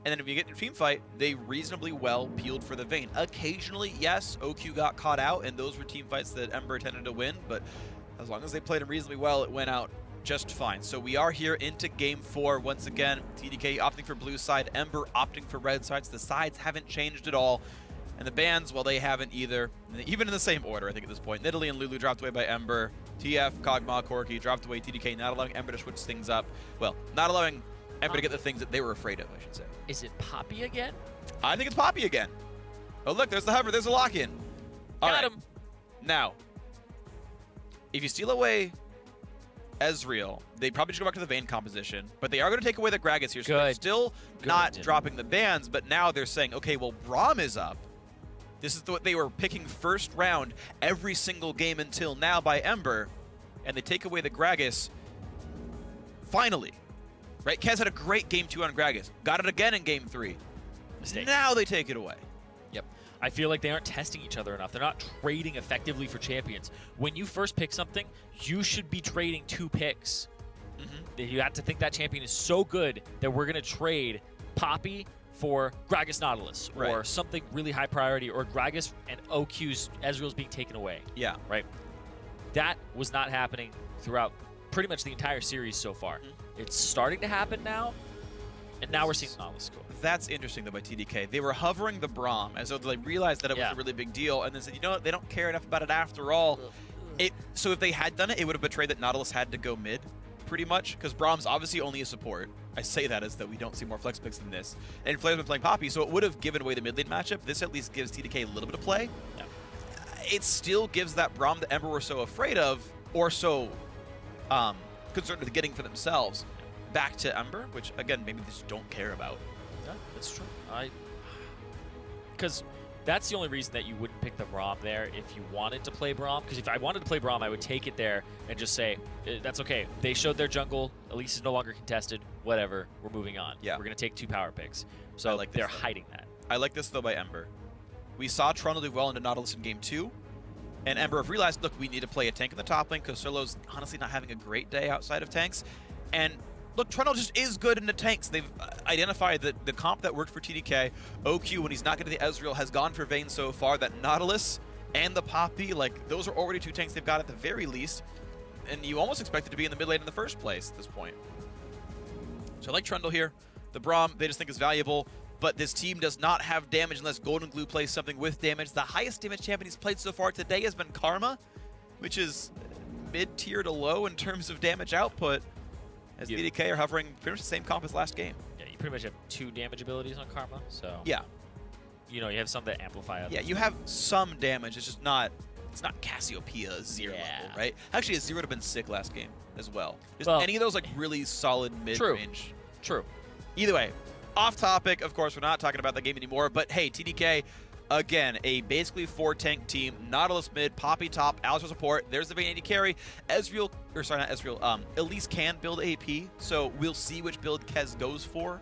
And then if you get into a team fight, they reasonably well peeled for the Vayne. Occasionally, yes, OQ got caught out, and those were team fights that Ember tended to win, but as long as they played them reasonably well, it went out just fine. So we are here into Game 4 once again. TDK opting for blue side, Ember opting for red sides. The sides haven't changed at all. And the bans, well, they haven't either. Even in the same order, I think, at this point. Nidalee and Lulu dropped away by Ember. TF, Kog'Maw, Corki dropped away TDK, not allowing Ember to switch things up. Well, not allowing Ember to get the things that they were afraid of, I should say. Is it Poppy again? I think it's Poppy again. Oh, look, there's the hover. There's a lock-in. Got him. Now, if you steal away Ezreal, they probably should go back to the Vayne composition, but they are going to take away the Gragas here. So they're still not dropping the bans, but now they're saying, okay, well, Braum is up. This is what they were picking first round every single game until now by Ember, and they take away the Gragas. Finally, right? Kez had a great game 2 on Gragas. Got it again in game 3. Mistake. Now they take it away. Yep. I feel like they aren't testing each other enough. They're not trading effectively for champions. When you first pick something, you should be trading 2 picks. You have to think that champion is so good that we're going to trade Poppy for Gragas Nautilus or something really high priority, or Gragas and OQ's Ezreal's being taken away. Yeah. Right? That was not happening throughout pretty much the entire series so far. It's starting to happen now, and now we're seeing Nautilus score. That's interesting, though, by TDK. They were hovering the Braum as though they realized that it was a really big deal, and then said, you know what, they don't care enough about it after all. So if they had done it, it would have betrayed that Nautilus had to go mid, pretty much, because Braum's obviously only a support. I say that as though we don't see more flex picks than this. And Flair's been playing Poppy, so it would have given away the mid lane matchup. This at least gives TDK a little bit of play. Yeah. It still gives that Braum that Ember were so afraid of, or so concerned with getting for themselves, back to Ember, which, again, maybe they just don't care about. Yeah, that's true. Because that's the only reason that you wouldn't pick the Braum there if you wanted to play Braum. Because if I wanted to play Braum, I would take it there and just say, that's okay. They showed their jungle. Elise is no longer contested. Whatever. We're moving on. Yeah. We're going to take 2 power picks. So like they're hiding that. I like this, though, by Ember. We saw Trundle do well into Nautilus in Game 2. And Ember have realized, look, we need to play a tank in the top lane because Solo's honestly not having a great day outside of tanks. And look, Trundle just is good in the tanks. They've identified that the comp that worked for TDK, OQ, when he's not getting the Ezreal, has gone for Vayne so far. That Nautilus and the Poppy, like, those are already 2 tanks they've got at the very least. And you almost expect it to be in the mid lane in the first place at this point. So I like Trundle here. The Braum, they just think is valuable. But this team does not have damage unless Golden Glue plays something with damage. The highest damage champion he's played so far today has been Karma, which is mid-tier to low in terms of damage output, as TDK are hovering pretty much the same comp as last game. Yeah, you pretty much have 2 damage abilities on Karma, so... Yeah. You know, you have some that amplify others. Yeah, you have some damage. It's just not... It's not Cassiopeia 0 level, right? Actually, a 0 would have been sick last game as well. Just any of those, like, really solid mid-range. True. Either way, off topic, of course, we're not talking about that game anymore, but hey, TDK, again, a basically 4-tank team. Nautilus mid, Poppy top, Alistar support. There's the Vayne AD carry. Ezreal, or sorry, not Ezreal, Elise can build AP, so we'll see which build Kez goes for.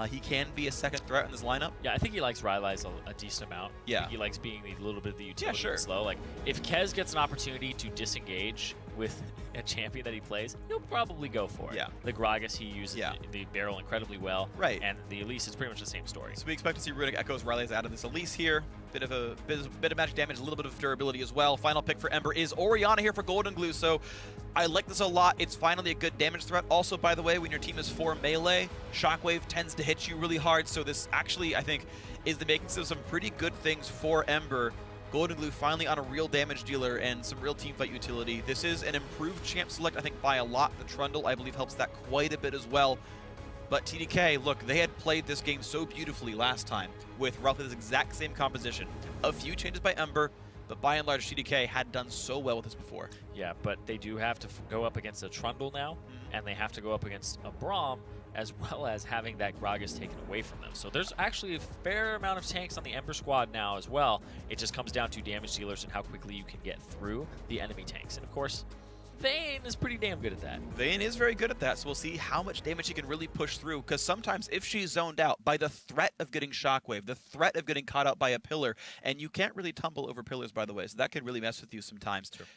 He can be a second threat in this lineup. Yeah, I think he likes Rylai's a decent amount. Yeah. I think he likes being a little bit of the utility sure. slow. Like, if Kez gets an opportunity to disengage with a champion that he plays, he'll probably go for it. Yeah. The Gragas, he uses the barrel incredibly well. Right. And the Elise is pretty much the same story. So we expect to see Runic Echoes Rylai's out of this Elise here. Bit of magic damage, a little bit of durability as well. Final pick for Ember is Orianna here for Golden Glue, so I like this a lot. It's finally a good damage threat. Also, by the way, when your team is 4 melee, Shockwave tends to hit you really hard, so this actually, I think, is the makings of some pretty good things for Ember. Golden Glue finally on a real damage dealer and some real teamfight utility. This is an improved champ select, I think, by a lot. The Trundle, I believe, helps that quite a bit as well. But TDK, look, they had played this game so beautifully last time with roughly this exact same composition. A few changes by Ember, but by and large, TDK had done so well with this before. Yeah, but they do have to go up against a Trundle now, and they have to go up against a Braum, as well as having that Gragas taken away from them. So there's actually a fair amount of tanks on the Ember squad now as well. It just comes down to damage dealers and how quickly you can get through the enemy tanks. And of course, Vayne is pretty damn good at that. Vayne is very good at that, so we'll see how much damage she can really push through, because sometimes if she's zoned out by the threat of getting Shockwave, the threat of getting caught out by a pillar, and you can't really tumble over pillars, by the way, so that can really mess with you sometimes. True.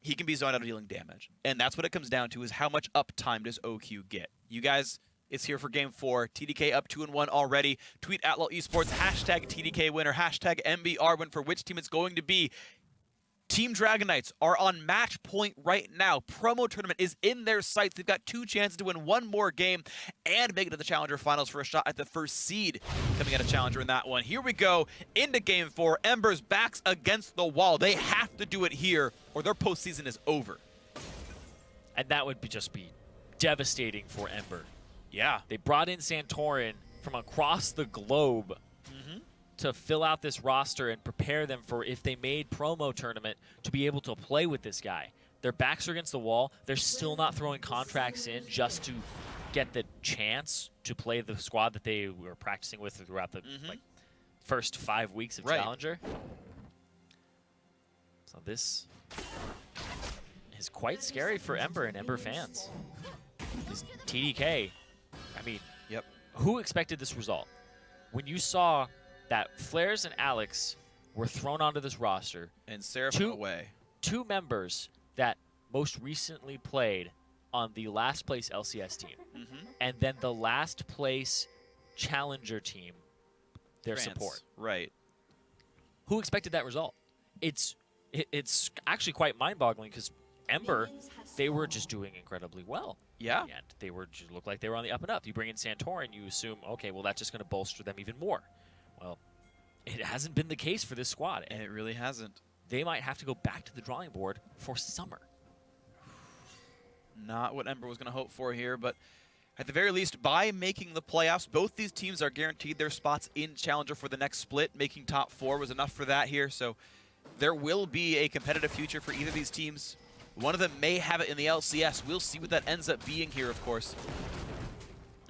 He can be zoned out of dealing damage, and that's what it comes down to, is how much uptime does OQ get. You guys, is here for Game 4. TDK up 2-1 already. Tweet at LOL Esports, hashtag TDK winner, hashtag MBR win for which team it's going to be. Team Dragon Knights are on match point right now. Promo tournament is in their sights. They've got 2 chances to win 1 more game and make it to the Challenger Finals for a shot at the first seed coming out of Challenger in that one. Here we go into Game 4. Ember's backs against the wall. They have to do it here or their postseason is over. And that would just be devastating for Ember. Yeah. They brought in Santorin from across the globe to fill out this roster and prepare them for, if they made promo tournament, to be able to play with this guy. Their backs are against the wall. They're still not throwing contracts in just to get the chance to play the squad that they were practicing with throughout the first 5 weeks of Challenger. So this is quite scary for Ember and Ember fans. This TDK, I mean, who expected this result? When you saw that Flares and Alex were thrown onto this roster. And Seraphim away. 2 members that most recently played on the last place LCS team. And then the last place Challenger team, their support. Right. Who expected that result? It's actually quite mind-boggling because Ember, they were just doing incredibly well. Yeah. And they were just looked like they were on the up and up. You bring in Santorin, you assume, okay, well, that's just going to bolster them even more. Well, it hasn't been the case for this squad. And it really hasn't. They might have to go back to the drawing board for summer. Not what Ember was going to hope for here, but at the very least, by making the playoffs, both these teams are guaranteed their spots in Challenger for the next split. Making top 4 was enough for that here, so there will be a competitive future for either of these teams. One of them may have it in the LCS. We'll see what that ends up being here, of course.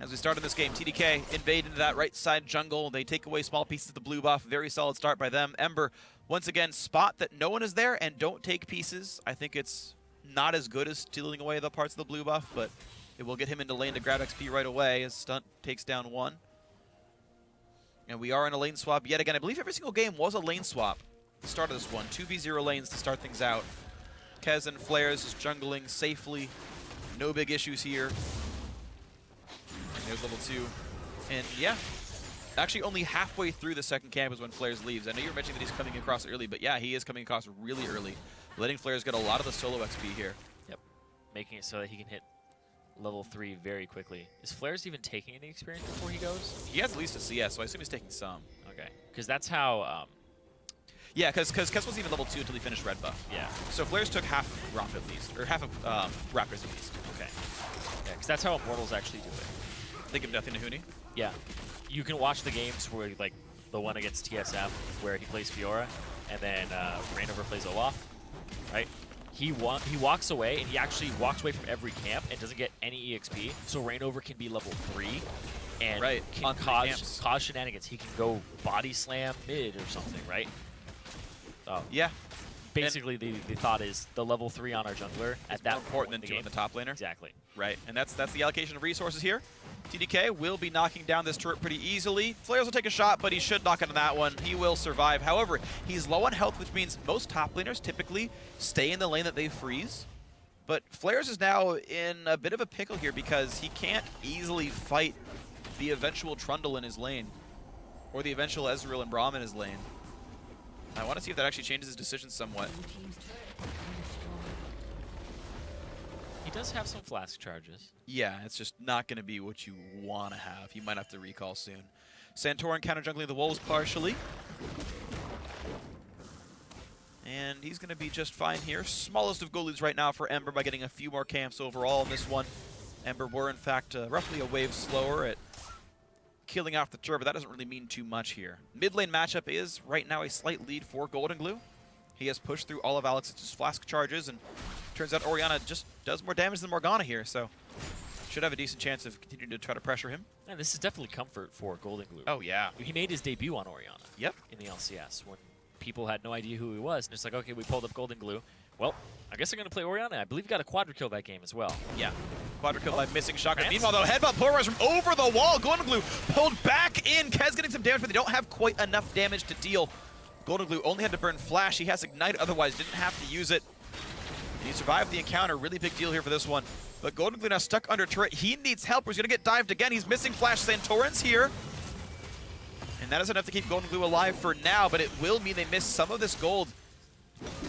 As we start in this game, TDK invade into that right side jungle. They take away small pieces of the blue buff. Very solid start by them. Ember, once again, spot that no one is there and don't take pieces. I think it's not as good as stealing away the parts of the blue buff, but it will get him into lane to grab XP right away as Stunt takes down 1. And we are in a lane swap yet again. I believe every single game was a lane swap. The start of this one, 2v0 lanes to start things out. Kez and Flares is jungling safely. No big issues here. And there's level 2. And yeah, actually only halfway through the second camp is when Flares leaves. I know you were mentioning that he's coming across early, but yeah, he is coming across really early. Letting Flares get a lot of the solo XP here. Yep. Making it so that he can hit level 3 very quickly. Is Flares even taking any experience before he goes? He has at least a CS, so I assume he's taking some. Okay. Because that's how... yeah, because Kez wasn't even level 2 until he finished red buff. Yeah. So Flares took half of Rock at least, or half of Raptors at least. Okay. Yeah, because that's how Immortals actually do it. Think of Nothing to Huni? Yeah. You can watch the games where, like, the one against TSM, where he plays Fiora, and then Rainover plays Olaf, right? He walks away, and he actually walks away from every camp and doesn't get any EXP, so Rainover can be level 3 and can cause shenanigans. He can go body slam mid or something, right? Yeah. Basically, the thought is the level 3 on our jungler at that more important than 2 on the top laner. Exactly. Right, and that's the allocation of resources here. TDK will be knocking down this turret pretty easily. Flares will take a shot, but he should knock into that one. He will survive. However, he's low on health, which means most top laners typically stay in the lane that they freeze. But Flares is now in a bit of a pickle here because he can't easily fight the eventual Trundle in his lane or the eventual Ezreal and Braum in his lane. I want to see if that actually changes his decision somewhat. He does have some flask charges. Yeah, it's just not going to be what you want to have. You might have to recall soon. Santorin counter jungling the wolves partially. And he's going to be just fine here. Smallest of goal leads right now for Ember by getting a few more camps overall in this one. Ember were, in fact, roughly a wave slower at killing off the turret, but that doesn't really mean too much here. Mid lane matchup is right now a slight lead for Golden Glue. He has pushed through all of Alex's flask charges, and turns out Orianna just does more damage than Morgana here, so should have a decent chance of continuing to try to pressure him. And this is definitely comfort for Golden Glue. Oh, yeah. He made his debut on Orianna. Yep. In the LCS when people had no idea who he was, and it's like, okay, we pulled up Golden Glue. Well, I guess they're going to play Orianna. I believe he got a quadra kill that game as well. Yeah. Quadra kill by missing shotgun. Meanwhile, though, headbutt polarized from over the wall. Golden Glue pulled back in. Kez getting some damage, but they don't have quite enough damage to deal. Golden Glue only had to burn Flash. He has Ignite, otherwise didn't have to use it. And he survived the encounter. Really big deal here for this one. But Golden Glue now stuck under turret. He needs help. He's going to get dived again. He's missing Flash Santorans here. And that is enough to keep Golden Glue alive for now, but it will mean they miss some of this gold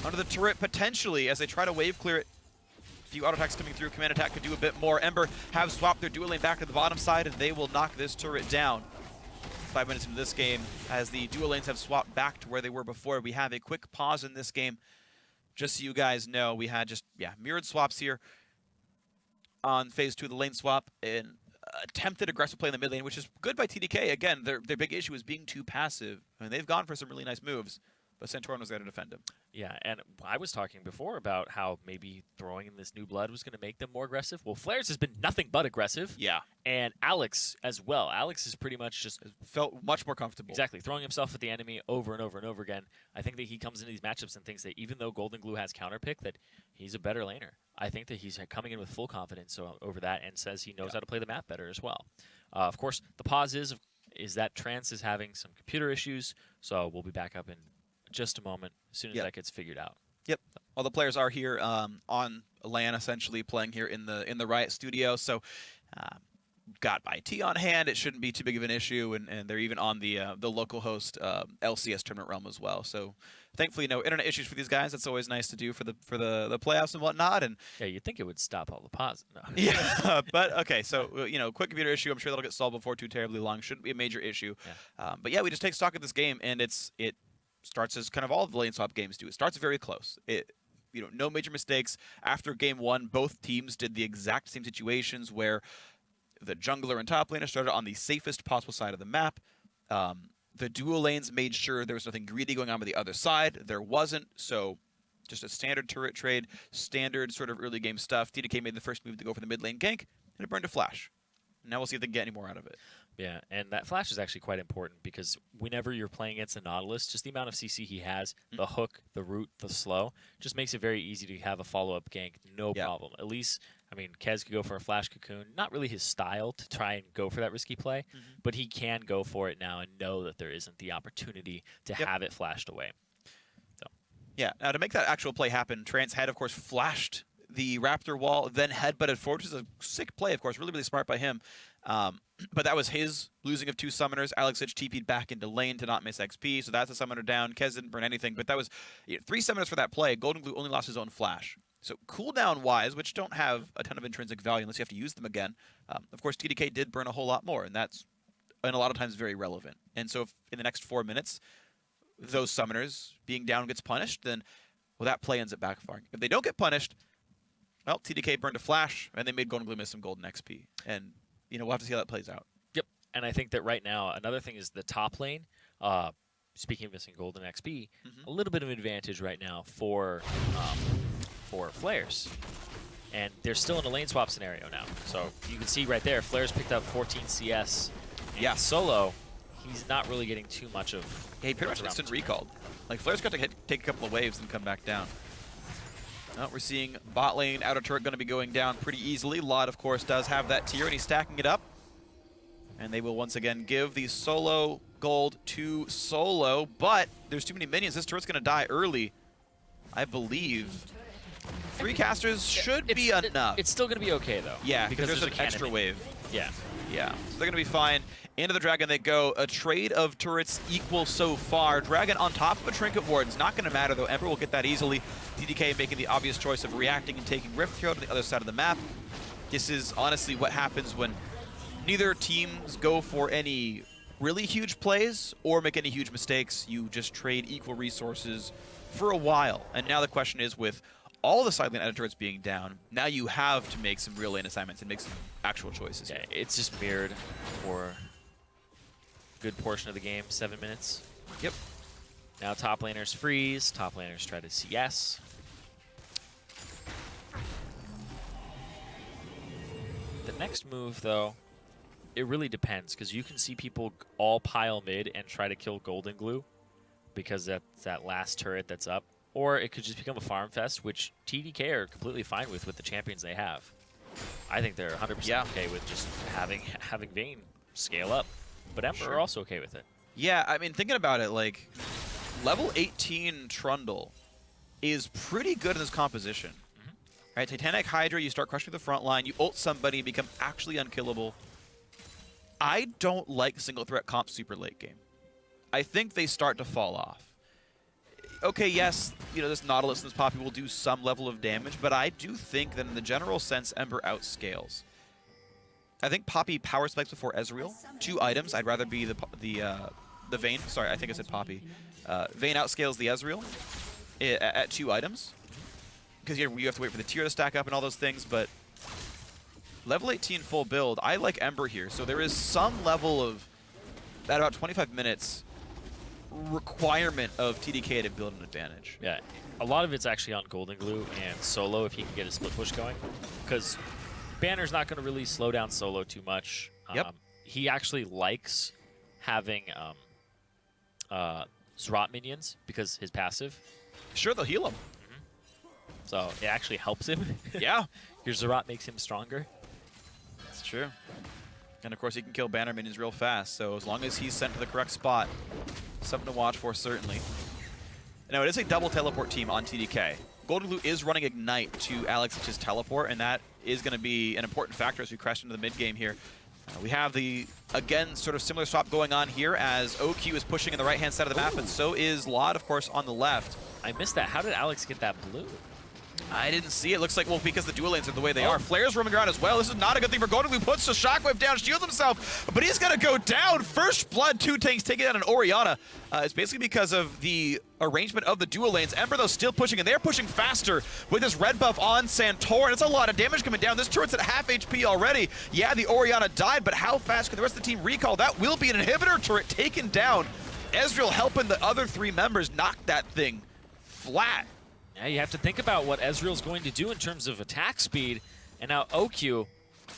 under the turret potentially as they try to wave clear it. A few auto attacks coming through. Command attack could do a bit more. Ember have swapped their dual lane back to the bottom side, and they will knock this turret down. 5 minutes into this game, as the dual lanes have swapped back to where they were before. We have a quick pause in this game. Just so you guys know, we had just, mirrored swaps here on phase 2 of the lane swap, and attempted aggressive play in the mid lane, which is good by TDK. Again, their big issue is being too passive. I mean, they've gone for some really nice moves, but Santorin was there to defend him. Yeah, and I was talking before about how maybe throwing in this new blood was going to make them more aggressive. Well, Flares has been nothing but aggressive. Yeah. And Alex as well. Alex is pretty much just felt much more comfortable. Exactly, throwing himself at the enemy over and over and over again. I think that he comes into these matchups and thinks that even though Golden Glue has counterpick, that he's a better laner. I think that he's coming in with full confidence over that and says he knows how to play the map better as well. Of course, the pause is that Trance is having some computer issues, so we'll be back up in just a moment as soon as that gets figured out. Yep. All the players are here on LAN, essentially playing here in the Riot Studio. So got IT on hand. It shouldn't be too big of an issue, and they're even on the local host LCS tournament realm as well. So thankfully, no internet issues for these guys. That's always nice to do for the playoffs and whatnot. And yeah, you'd think it would stop all the pauses. No. Yeah, but okay. So quick computer issue. I'm sure that'll get solved before too terribly long. Shouldn't be a major issue. Yeah. But yeah, we just take stock of this game, and it starts as kind of all of the lane swap games do. It starts very close. No major mistakes. After game 1, both teams did the exact same situations where the jungler and top laner started on the safest possible side of the map. The dual lanes made sure there was nothing greedy going on with the other side. There wasn't, so just a standard turret trade, standard sort of early game stuff. TDK made the first move to go for the mid lane gank, and it burned a flash. Now we'll see if they can get any more out of it. Yeah, and that flash is actually quite important because whenever you're playing against a Nautilus, just the amount of CC he has, the hook, the root, the slow, just makes it very easy to have a follow-up gank, no problem. At least, I mean, Kez could go for a flash cocoon. Not really his style to try and go for that risky play, but he can go for it now and know that there isn't the opportunity to have it flashed away. So. Yeah, now to make that actual play happen, Trance had, of course, flashed the Raptor wall, then headbutted forward, which is a sick play, of course, really, really smart by him. But that was his losing of 2 summoners. Alex Hitch TP'd back into lane to not miss XP, so that's a summoner down. Kez didn't burn anything, but that was 3 summoners for that play. Golden Glue only lost his own flash. So cooldown-wise, which don't have a ton of intrinsic value unless you have to use them again, of course, TDK did burn a whole lot more, and that's, and a lot of times, very relevant. And so if in the next 4 minutes, those summoners being down gets punished, then, well, that play ends up backfiring. If they don't get punished, well, TDK burned a flash, and they made Golden Glue miss some golden XP. And, we'll have to see how that plays out. Yep. And I think that right now, another thing is the top lane. Speaking of missing golden XP, a little bit of an advantage right now for Flares. And they're still in a lane swap scenario now. So you can see right there, Flares picked up 14 CS. Yeah. Solo, he's not really getting too much of... Yeah, he pretty much instant recalled. Like, Flares got to take a couple of waves and come back down. Well, we're seeing bot lane, outer turret going to be going down pretty easily. Lot, of course, does have that tier, and he's stacking it up. And they will once again give the solo gold to Solo, but there's too many minions. This turret's going to die early, I believe. 3 casters should be enough. It's still going to be okay, though. Yeah, because there's an extra wave. Yeah. Yeah, so they're going to be fine. Into the Dragon they go. A trade of turrets equal so far. Dragon on top of a Trinket Ward. It's not going to matter, though. Ember will get that easily. TDK making the obvious choice of reacting and taking Rift Hero to the other side of the map. This is honestly what happens when neither teams go for any really huge plays or make any huge mistakes. You just trade equal resources for a while. And now the question is, with all the side lane outer turrets being down, now you have to make some real lane assignments and make some actual choices. Yeah, it's just mirrored for a good portion of the game, 7 minutes. Yep. Now top laners freeze, top laners try to CS. The next move, though, it really depends, because you can see people all pile mid and try to kill Golden Glue because that's that last turret that's up. Or it could just become a farm fest, which TDK are completely fine with the champions they have. I think they're 100% okay with just having Vayne scale up. But Ember are also okay with it. Yeah, I mean, thinking about it, like, level 18 Trundle is pretty good in this composition. Right, Titanic Hydra, you start crushing the front line, you ult somebody, become actually unkillable. I don't like single threat comp super late game. I think they start to fall off. Okay, yes, you know, this Nautilus and this Poppy will do some level of damage, but I do think that in the general sense, Ember outscales. I think Poppy power spikes before Ezreal. 2 items. I'd rather be the Vayne. Sorry, I think I said Poppy. Vayne outscales the Ezreal at 2 items. Because you have to wait for the tier to stack up and all those things, but level 18 full build, I like Ember here. So there is some level of, at about 25 minutes, requirement of TDK to build an advantage. Yeah, a lot of it's actually on Golden Glue and Solo if he can get a split push going. Because Banner's not going to really slow down Solo too much. Yep. He actually likes having Zirene minions because his passive. Sure, they'll heal him. So it actually helps him. Yeah. Your Zirene makes him stronger. That's true. And of course, he can kill Banner minions real fast, so as long as he's sent to the correct spot, something to watch for, certainly. Now, it is a double teleport team on TDK. Golden Glue is running Ignite to Alex's teleport, and that is going to be an important factor as we crash into the mid game here. We have the, again, sort of similar swap going on here as OQ is pushing in the right-hand side of the map, and so is Lod, of course, on the left. I missed that. How did Alex get that blue? I didn't see it. Looks like, well, because the dual lanes are the way they are. Flare's roaming around as well. This is not a good thing for Golden Glue. Puts the shockwave down, shields himself, but he's going to go down. First blood, 2 tanks taking out an Orianna. It's basically because of the arrangement of the dual lanes. Ember, though, still pushing, and they're pushing faster with this red buff on Santorin. It's a lot of damage coming down. This turret's at half HP already. Yeah, the Orianna died, but how fast can the rest of the team recall? That will be an inhibitor turret taken down. Ezreal helping the other 3 members knock that thing flat. Yeah, you have to think about what Ezreal's going to do in terms of attack speed. And now OQ,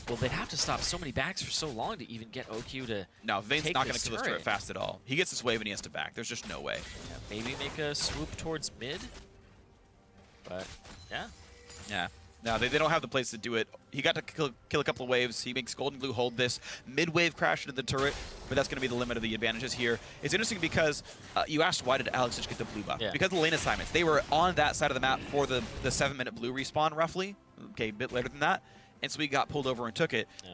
well, they'd have to stop so many backs for so long to even get OQ to No, Vayne's take not going to this kill this turret fast at all. He gets this wave and he has to back. There's just no way. Yeah, maybe make a swoop towards mid. But, yeah. Yeah. No, they don't have the place to do it. He got to kill a couple of waves. He makes Golden Glue hold this. Mid-wave crash into the turret, but that's going to be the limit of the advantages here. It's interesting because you asked why did Alex just get the blue buff? Yeah. Because of the lane assignments. They were on that side of the map for the 7-minute blue respawn, roughly. Okay, a bit later than that. And so he got pulled over and took it. Yeah.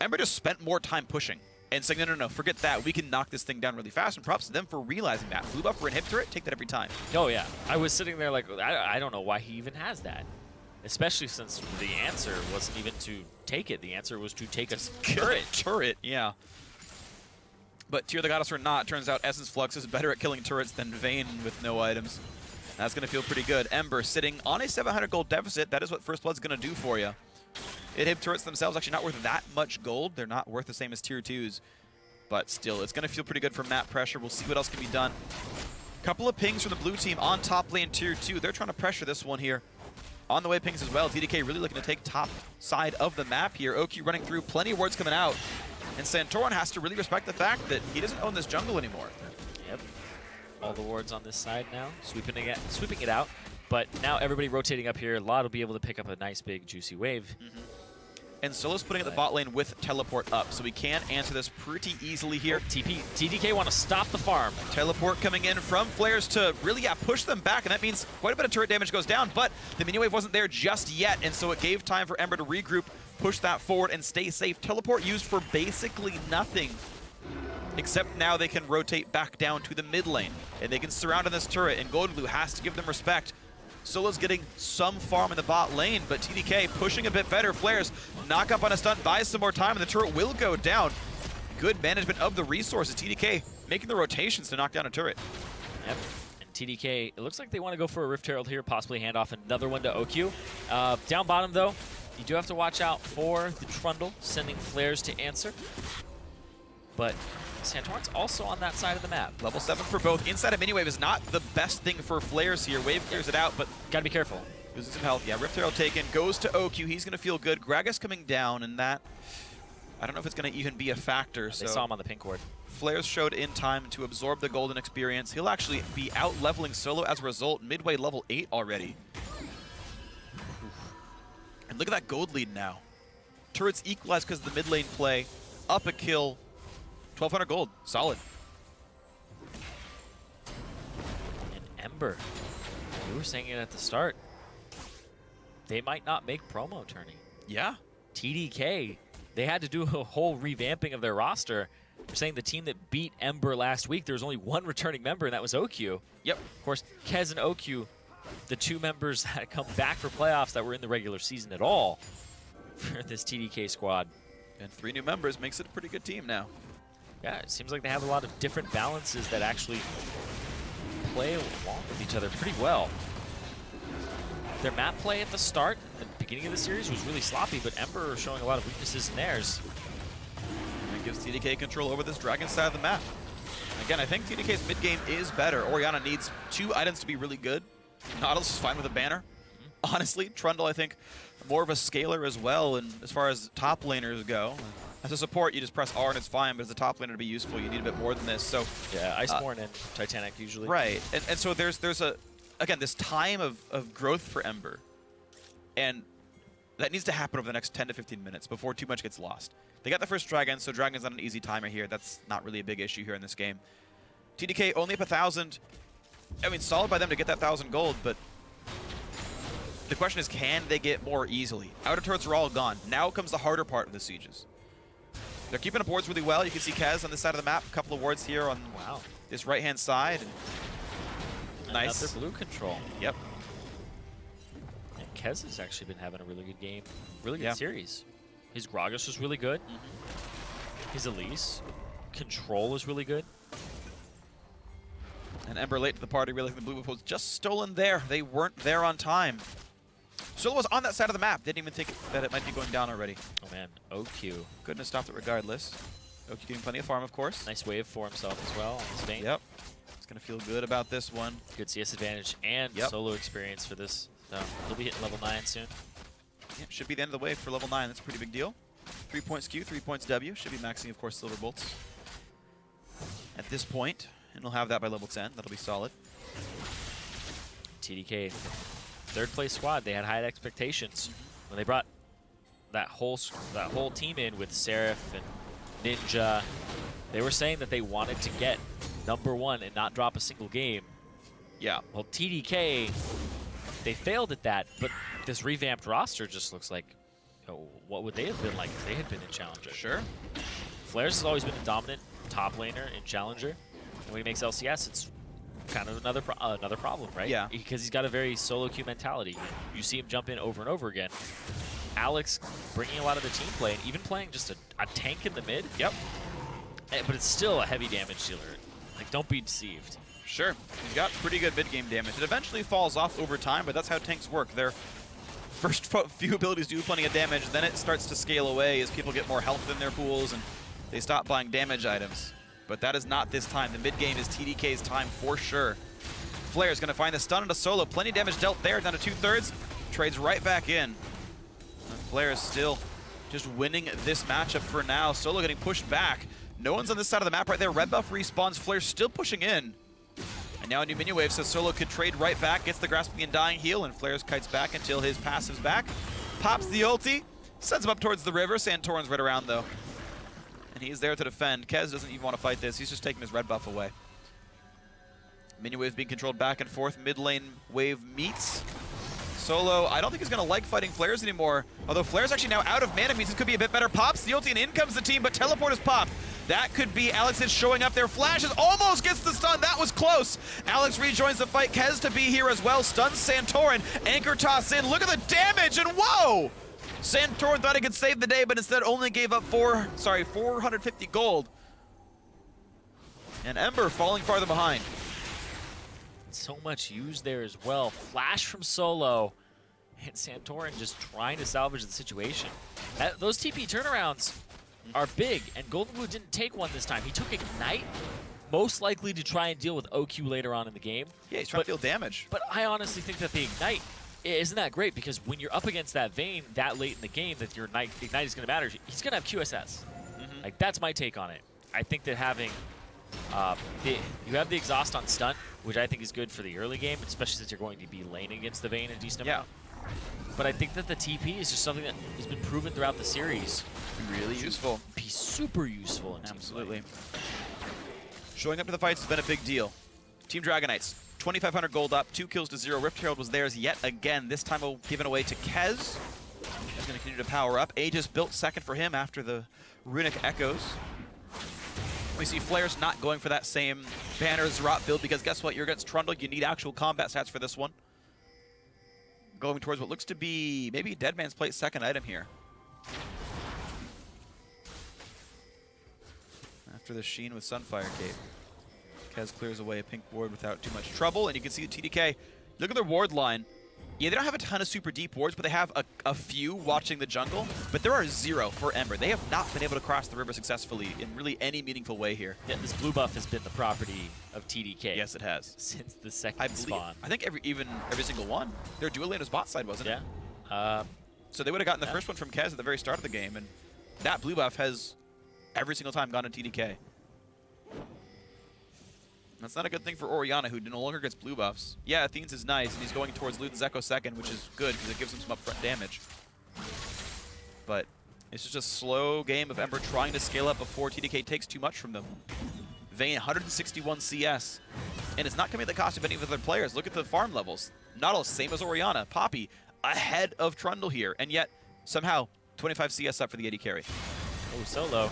Ember just spent more time pushing and saying, no, forget that. We can knock this thing down really fast. And props to them for realizing that. Blue buff for inhib turret, take that every time. Oh, yeah. I was sitting there like, I don't know why he even has that. Especially since the answer wasn't even to take it. The answer was to take a turret. Turret, yeah. But Tear the Goddess or not, turns out Essence Flux is better at killing turrets than Vayne with no items. That's going to feel pretty good. Ember sitting on a 700 gold deficit. That is what First Blood's going to do for you. Inhib turrets themselves actually not worth that much gold. They're not worth the same as Tier 2s. But still, it's going to feel pretty good from map pressure. We'll see what else can be done. Couple of pings from the blue team on top lane Tier 2. They're trying to pressure this one here. On the way pings as well. TDK really looking to take top side of the map here. OQ running through, plenty of wards coming out. And Santorin has to really respect the fact that he doesn't own this jungle anymore. Yep. All the wards on this side now, sweeping it out. But now everybody rotating up here. Lod will be able to pick up a nice big juicy wave. And Solo's putting at the bot lane with teleport up, so we can answer this pretty easily here. TDK want to stop the farm. Teleport coming in from Flares to really, push them back, and that means quite a bit of turret damage goes down, but the minion wave wasn't there just yet, and so it gave time for Ember to regroup, push that forward, and stay safe. Teleport used for basically nothing, except now they can rotate back down to the mid lane, and they can surround on this turret, and Golden Glue has to give them respect. Solo's getting some farm in the bot lane, but TDK pushing a bit better. Flares knock up on a stunt, buys some more time, and the turret will go down. Good management of the resources. TDK making the rotations to knock down a turret. Yep. And TDK, it looks like they want to go for a Rift Herald here, possibly hand off another one to OQ. Down bottom, though, you do have to watch out for the Trundle, sending Flares to answer. But Santorin's also on that side of the map. Level 7 for both. Inside of mini-wave is not the best thing for Flares here. Wave clears it out, but gotta be careful. Loses some health. Yeah, Rift Herald taken. Goes to OQ. He's going to feel good. Gragas coming down, and that, I don't know if it's going to even be a factor. They saw him on the pink ward. Flares showed in time to absorb the golden experience. He'll actually be out-leveling Solo as a result. Midway level 8 already. And look at that gold lead now. Turrets equalized because of the mid lane play. Up a kill. 1,200 gold. Solid. And Ember. You were saying it at the start. they might not make promo tourney. Yeah. TDK, they had to do a whole revamping of their roster. They're saying the team that beat Ember last week, there was only one returning member, and that was OQ. Yep. Of course, Kez and OQ, the two members that come back for playoffs that were in the regular season at all for this TDK squad. And 3 new members makes it a pretty good team now. Yeah, it seems like they have a lot of different balances that actually play along with each other pretty well. Their map play at the start, the beginning of the series, was really sloppy, but Ember showing a lot of weaknesses in theirs. And it gives TDK control over this Dragon side of the map. Again, I think TDK's mid game is better. Orianna needs 2 items to be really good. Nautilus is fine with a banner. Honestly, Trundle, I think, more of a scaler as well, and as far as top laners go. As a support, you just press R and it's fine, but as a top laner to be useful, you need a bit more than this. So yeah, Iceborne and Titanic usually. Right, and so there's a, again, this time of growth for Ember, and that needs to happen over the next 10 to 15 minutes before too much gets lost. They got the first Dragon, so Dragon's not an easy timer here. That's not really a big issue here in this game. TDK only up 1,000. I mean, solid by them to get that 1,000 gold, but the question is, can they get more easily? Outer turrets are all gone. Now comes the harder part of the sieges. They're keeping up wards really well. You can see Kez on this side of the map. A couple of wards here on this right-hand side. And nice. Another blue control. Yep. And Kez has actually been having a really good game. Really good series. His Gragas was really good. His Elise. Control was really good. And Ember late to the party, realizing the blue buff was just stolen there. They weren't there on time. Solo was on that side of the map. Didn't even think that it might be going down already. Oh man, OQ. Couldn't have stopped it regardless. OQ getting plenty of farm, of course. Nice wave for himself as well on his Vayne. Yep. He's going to feel good about this one. Good CS advantage and solo experience for this. So he'll be hitting level 9 soon. Yeah, should be the end of the wave for level 9. That's a pretty big deal. 3 points Q, 3 points W. Should be maxing, of course, Silver Bolts at this point. And he'll have that by level 10. That'll be solid. TDK, third place squad. They had high expectations when they brought that whole team in with Seraph and Ninja. They were saying that they wanted to get #1 and not drop a single game. Yeah. Well, TDK, they failed at that, but this revamped roster just looks like, what would they have been like if they had been in Challenger? Sure. Flares has always been a dominant top laner in Challenger. And when he makes LCS, it's kind of another problem, right? Yeah. Because he's got a very solo queue mentality. You see him jump in over and over again. Alex bringing a lot of the team play, and even playing just a tank in the mid. Yep. But it's still a heavy damage dealer. Like, don't be deceived. Sure. He's got pretty good mid-game damage. It eventually falls off over time, but that's how tanks work. Their first few abilities do plenty of damage, then it starts to scale away as people get more health in their pools, and they stop buying damage items. But that is not this time. The mid-game is TDK's time for sure. Flair's going to find the stun into Solo. Plenty of damage dealt there, down to 2/3. Trades right back in. And Flair is still just winning this matchup for now. Solo getting pushed back. No one's on this side of the map right there. Red buff respawns. Flair's still pushing in. And now a new minion wave, so Solo could trade right back. Gets the Grasping and Dying heal, and Flair's kites back until his passive's back. Pops the ulti. Sends him up towards the river. Santorin's right around, though. And he's there to defend. Kez doesn't even want to fight this. He's just taking his red buff away. Minion wave being controlled back and forth. Mid lane wave meets. Solo, I don't think he's going to like fighting Flares anymore. Although Flare's actually now out of mana, means it could be a bit better. Pops the ulti and in comes the team, but teleport is popped. That could be Alex is showing up there. Flashes almost gets the stun. That was close. Alex rejoins the fight. Kez to be here as well. Stuns Santorin. Anchor toss in. Look at the damage, and whoa! Santorin thought he could save the day, but instead only gave up 450 gold. And Ember falling farther behind. So much used there as well. Flash from Solo. And Santorin just trying to salvage the situation. Those TP turnarounds are big, and Golden Blue didn't take one this time. He took Ignite, most likely to try and deal with OQ later on in the game. Yeah, he's trying to deal damage. But I honestly think that the Ignite isn't that great, because when you're up against that Vayne that late in the game that your Ignite is going to matter, he's going to have QSS. Like, that's my take on it. I think that having you have the exhaust on stun, which I think is good for the early game, especially since you're going to be laning against the Vayne a decent amount. But I think that the TP is just something that has been proven throughout the series. Really useful. Be super useful in Absolutely. Showing up to the fights has been a big deal. Team Dragon Knights, 2,500 gold up, 2 kills to 0. Rift Herald was theirs yet again, this time given away to Kez. He's going to continue to power up. Aegis built second for him after the Runic Echoes. We see Flares not going for that same Banner Zerot build because guess what? You're against Trundle. You need actual combat stats for this one. Going towards what looks to be maybe Dead Man's Plate second item here. After the Sheen with Sunfire Cape. Kez clears away a pink ward without too much trouble, and you can see the TDK. Look at their ward line. Yeah, they don't have a ton of super deep wards, but they have a few watching the jungle. But there are 0 for Ember. They have not been able to cross the river successfully in really any meaningful way here. Yeah, this blue buff has been the property of TDK. Yes, it has. Since the second spawn. I think every single one. Their dual lane was bot side, wasn't it? Yeah. So they would have gotten the first one from Kez at the very start of the game, and that blue buff has every single time gone to TDK. That's not a good thing for Orianna, who no longer gets blue buffs. Yeah, Athene's is nice, and he's going towards Luden's Echo second, which is good because it gives him some upfront damage. But it's just a slow game of Ember trying to scale up before TDK takes too much from them. Vayne, 161 CS, and it's not coming at the cost of any of the other players. Look at the farm levels. Nautilus, same as Orianna. Poppy, ahead of Trundle here, and yet somehow 25 CS up for the AD carry. Oh, Solo.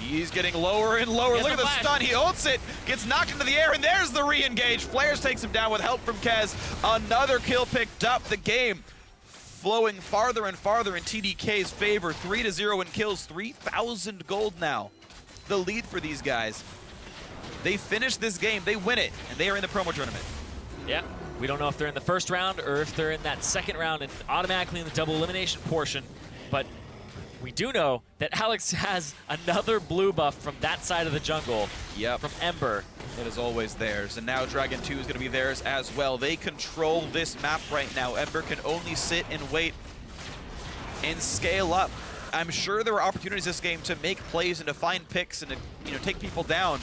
He's getting lower and lower. Look at the stun. He ults it, gets knocked into the air, and there's the re-engage. Flares takes him down with help from Kez. Another kill picked up. The game flowing farther and farther in TDK's favor. 3-0 in kills, 3,000 gold now. The lead for these guys. They finish this game, they win it, and they are in the promo tournament. Yeah, we don't know if they're in the first round or if they're in that second round and automatically in the double elimination portion, but we do know that Alex has another blue buff from that side of the jungle. Yep. From Ember. It is always theirs, and now Dragon 2 is going to be theirs as well. They control this map right now. Ember can only sit and wait and scale up. I'm sure there are opportunities this game to make plays and to find picks and to take people down.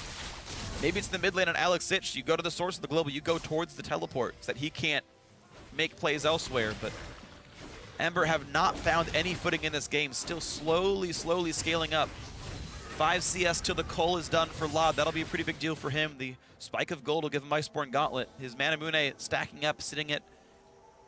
Maybe it's the mid lane on Alex Sitch. You go to the source of the global, you go towards the teleport so that he can't make plays elsewhere, but Ember have not found any footing in this game. Still slowly scaling up. 5 CS till the Cole is done for Lod. That'll be a pretty big deal for him. The Spike of Gold will give him Iceborne Gauntlet. His Manamune stacking up, sitting at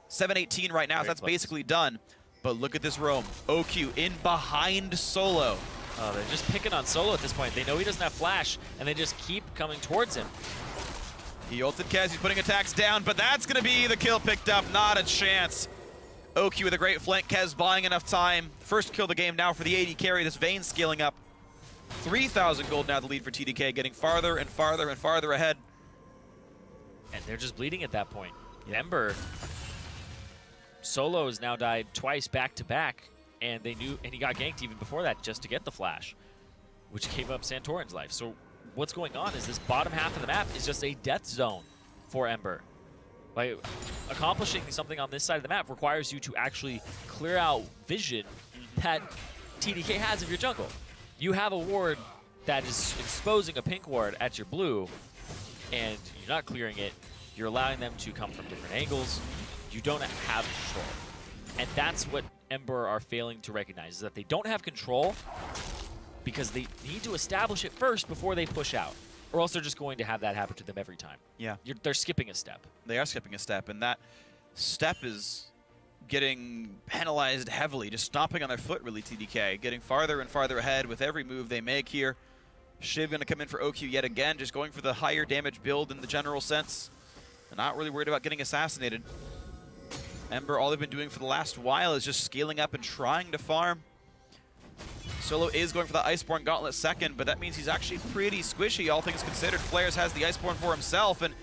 718 right now. So that's basically done. But look at this roam. OQ in behind Solo. Oh, they're just picking on Solo at this point. They know he doesn't have flash, and they just keep coming towards him. He ulted Kez. He's putting attacks down, but that's going to be the kill picked up. Not a chance. OQ with a great flank. Kez buying enough time. First kill of the game now for the AD carry. This Vayne scaling up. 3,000 gold now the lead for TDK, getting farther and farther and farther ahead. And they're just bleeding at that point. Yep. Ember, Solo has now died twice back to back, and he got ganked even before that just to get the flash, which gave up Santorin's life. So what's going on is this bottom half of the map is just a death zone for Ember. Like, accomplishing something on this side of the map requires you to actually clear out vision that TDK has of your jungle. You have a ward that is exposing a pink ward at your blue, and you're not clearing it. You're allowing them to come from different angles. You don't have control. And that's what Ember are failing to recognize, is that they don't have control because they need to establish it first before they push out. Or else they're just going to have that happen to them every time. Yeah. They're skipping a step. They are skipping a step, and that step is getting penalized heavily, just stomping on their foot, really, TDK. Getting farther and farther ahead with every move they make here. Shiv going to come in for OQ yet again, just going for the higher damage build in the general sense. They're not really worried about getting assassinated. Ember, all they've been doing for the last while is just scaling up and trying to farm. Solo is going for the Iceborne Gauntlet second, but that means he's actually pretty squishy, all things considered. Flares has the Iceborne for himself, and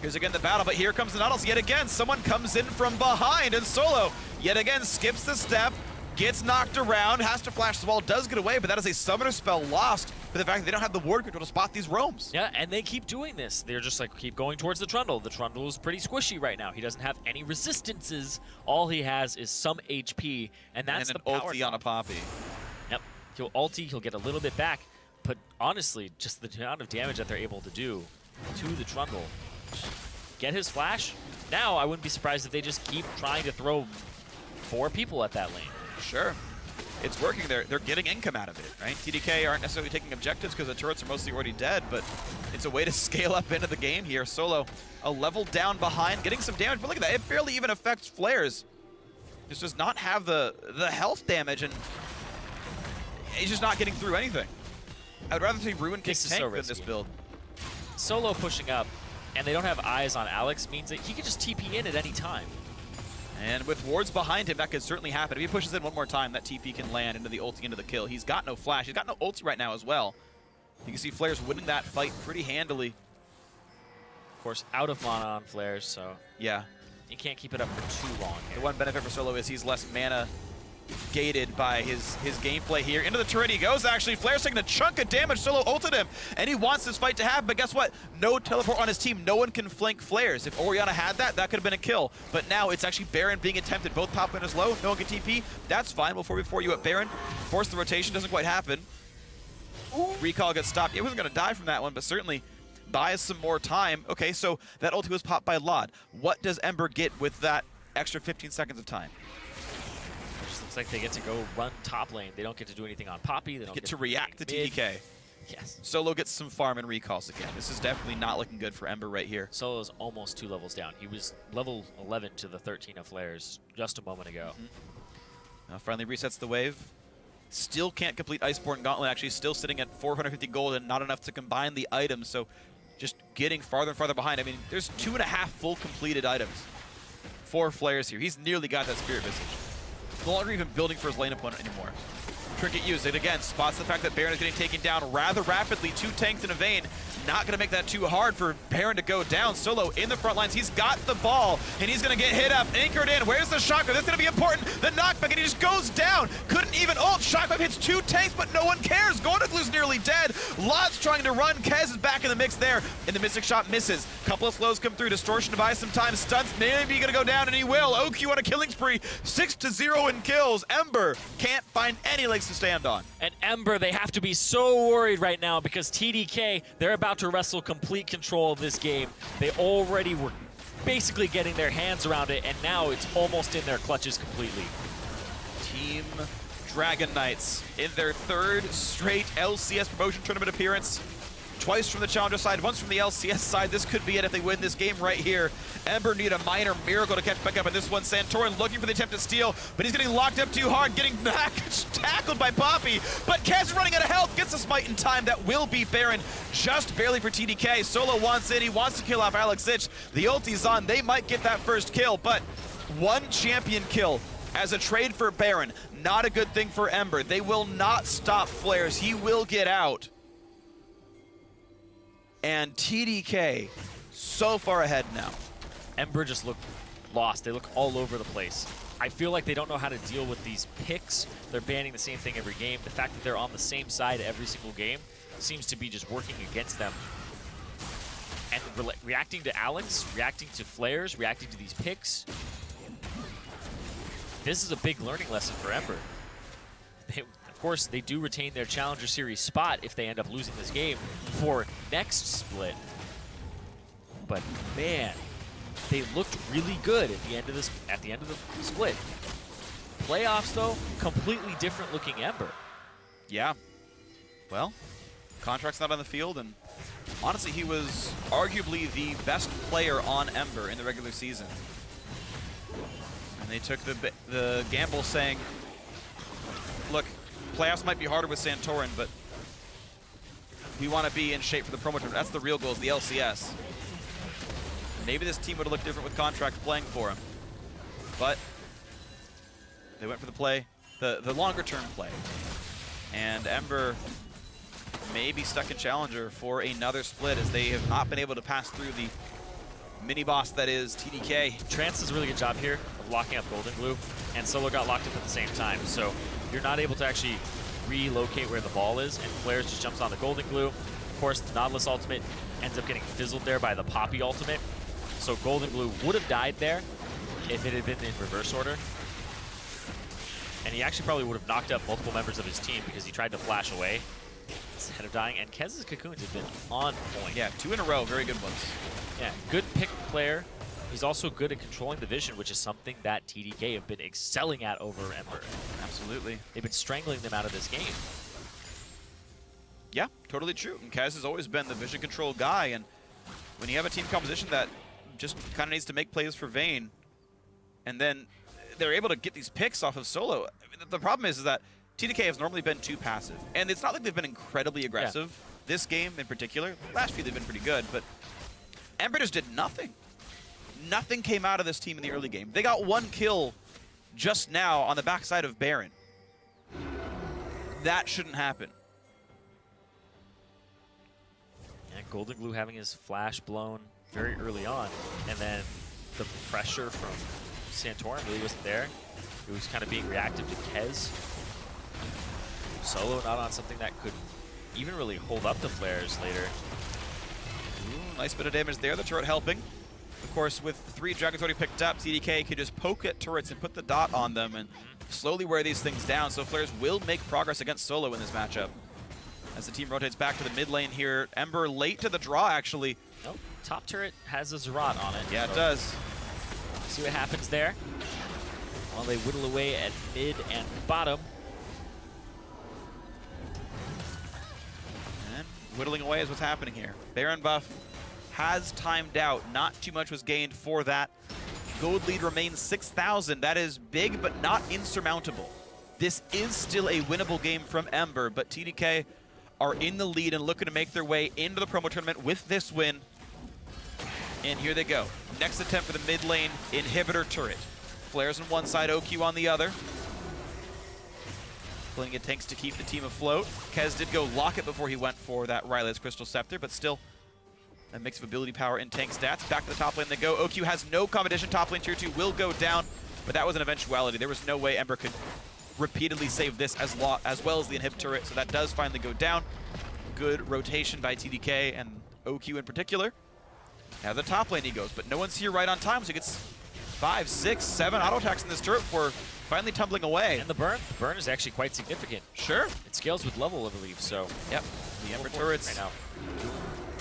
here's again the battle, but here comes the Nautilus yet again. Someone comes in from behind, and Solo yet again skips the step, gets knocked around, has to flash the wall, does get away, but that is a summoner spell lost for the fact that they don't have the ward control to spot these roams. Yeah, and they keep doing this. They're just like, keep going towards the Trundle. The Trundle is pretty squishy right now. He doesn't have any resistances. All he has is some HP, and that's the power. And an ulti on a Poppy. Yep. He'll ulti, he'll get a little bit back, but honestly, just the amount of damage that they're able to do to the Trundle. Get his flash. Now, I wouldn't be surprised if they just keep trying to throw 4 people at that lane. Sure. it's working. They're getting income out of it, right? TDK aren't necessarily taking objectives because the turrets are mostly already dead, but it's a way to scale up into the game here. Solo a level down behind, getting some damage, but look at that. It barely even affects flares. Just does not have the health damage, and he's just not getting through anything. I would rather see Ruin kick tank than this build. Solo pushing up, and they don't have eyes on Alex, means that he could just TP in at any time. And with wards behind him, that could certainly happen. If he pushes in one more time, that TP can land into the ulti, into the kill. He's got no flash. He's got no ulti right now as well. You can see Flares winning that fight pretty handily. Of course, out of mana on Flares, so yeah, you can't keep it up for too long here. The one benefit for Solo is he's less mana gated by his gameplay here. Into the turret he goes, actually. Flare's taking a chunk of damage. Solo ulted him, and he wants this fight to happen, but guess what? No teleport on his team. No one can flank Flares. If Orianna had that, that could have been a kill. But now it's actually Baron being attempted. Both top laners low. No one can TP. That's fine. We'll 4v4 you at Baron. Force the rotation. Doesn't quite happen. Recall gets stopped. He wasn't going to die from that one, but certainly buys some more time. Okay, so that ulti was popped by Lod. What does Ember get with that extra 15 seconds of time? It just looks like they get to go run top lane. They don't get to do anything on Poppy. They don't get to react to TDK. Yes. Solo gets some farm and recalls again. This is definitely not looking good for Ember right here. Solo's almost 2 levels down. He was level 11 to the 13 of Flares just a moment ago. Now finally resets the wave. Still can't complete Iceborne Gauntlet, actually still sitting at 450 gold and not enough to combine the items, so just getting farther and farther behind. I mean, there's 2.5 full completed items for Flares here. He's nearly got that Spirit Visage. No longer even building for his lane opponent anymore. Trinket used it again, spots the fact that Baron is getting taken down rather rapidly. 2 tanks in a vein. Not gonna make that too hard for Baron to go down. Solo in the front lines. He's got the ball, and he's gonna get hit up, anchored in. Where's the shotgun? That's gonna be important. The knockback, and he just goes down. Couldn't even ult. Shotgun hits 2 tanks, but no one cares. Golden nearly dead. Lot's trying to run. Kez is back in the mix there, and the Mystic Shot misses. Couple of slows come through. Distortion to buy some time. Stunts maybe gonna go down, and he will. OQ on a killing spree. 6-0 in kills. Ember can't find any legs to stand on. And Ember, they have to be so worried right now because TDK, they're about to wrestle complete control of this game. They already were basically getting their hands around it, and now it's almost in their clutches completely. Team Dragon Knights in their 3rd straight LCS promotion tournament appearance. Twice from the Challenger side, once from the LCS side. This could be it if they win this game right here. Ember need a minor miracle to catch back up in this one. Santorin looking for the attempt to steal, but he's getting locked up too hard, getting back tackled by Poppy. But Kez running out of health, gets a smite in time. That will be Baron, just barely for TDK. Solo wants in, he wants to kill off Alex Ich. The ulti's on, they might get that first kill, but 1 champion kill as a trade for Baron. Not a good thing for Ember. They will not stop Flares. He will get out. And TDK so far ahead now. Ember just look lost. They look all over the place. I feel like they don't know how to deal with these picks. They're banning the same thing every game. The fact that they're on the same side every single game seems to be just working against them. And reacting to Alex, reacting to Flares, reacting to these picks. This is a big learning lesson for Ember. Of course, they do retain their Challenger Series spot if they end up losing this game for next split. But man, they looked really good at the end of the split. Playoffs, though, completely different looking Ember. Yeah. Well, Contract's not on the field, and honestly, he was arguably the best player on Ember in the regular season. And they took the gamble saying, look, playoffs might be harder with Santorin, but we want to be in shape for the promo tournament. That's the real goal, is the LCS. Maybe this team would have looked different with Contract playing for him. But they went for the play, the longer term play. And Ember may be stuck in Challenger for another split, as they have not been able to pass through the mini-boss that is TDK. Trance does a really good job here of locking up Golden Glue, and Solo got locked up at the same time. So you're not able to actually relocate where the ball is, and Flares just jumps on the Golden Glue. Of course, the Nautilus ultimate ends up getting fizzled there by the Poppy ultimate. So Golden Glue would have died there if it had been in reverse order. And he actually probably would have knocked up multiple members of his team because he tried to flash away instead of dying. And Kez's cocoons have been on point. Yeah, 2 in a row, very good ones. Yeah, good pick player He's also good at controlling the vision, which is something that TDK have been excelling at over Ember. Absolutely. They've been strangling them out of this game. Yeah, totally true. And Kaz has always been the vision control guy, and when you have a team composition that just kind of needs to make plays for Vayne, and then they're able to get these picks off of Solo. I mean, the problem is that TDK has normally been too passive, and it's not like they've been incredibly aggressive. Yeah. This game in particular, last few they've been pretty good, but Ember just did nothing. Nothing came out of this team in the early game. They got 1 kill just now on the backside of Baron. That shouldn't happen. And Golden Glue having his flash blown very early on, and then the pressure from Santorin really wasn't there. It was kind of being reactive to Kez. Solo not on something that could even really hold up the flares later. Ooh, nice bit of damage there. The turret helping. Of course, with 3 dragons already picked up, TDK could just poke at turrets and put the dot on them and slowly wear these things down. So flares will make progress against Solo in this matchup. As the team rotates back to the mid lane here, Ember late to the draw, actually. Nope. Top turret has a Zirene on it. Yeah, it does. See what happens there. While they whittle away at mid and bottom. And whittling away is what's happening here. Baron buff has timed out. Not too much was gained for that. Gold lead remains 6,000. That is big, but not insurmountable. This is still a winnable game from Ember, but TDK are in the lead and looking to make their way into the promo tournament with this win. And here they go. Next attempt for the mid lane inhibitor turret. Flares on one side, OQ on the other. Playing at tanks to keep the team afloat. Kez did go lock it before he went for that Ryla's Crystal Scepter, but still a mix of ability power and tank stats. Back to the top lane they go. OQ has no competition. Top lane tier 2 will go down, but that was an eventuality. There was no way Ember could repeatedly save this as well as the inhib turret, so that does finally go down. Good rotation by TDK and OQ in particular. Now the top lane he goes, but no one's here right on time, so he gets 5, 6, 7 auto attacks in this turret before finally tumbling away. And the burn is actually quite significant. Sure. It scales with level, I believe, so. Yep, the Ember turrets. Right now.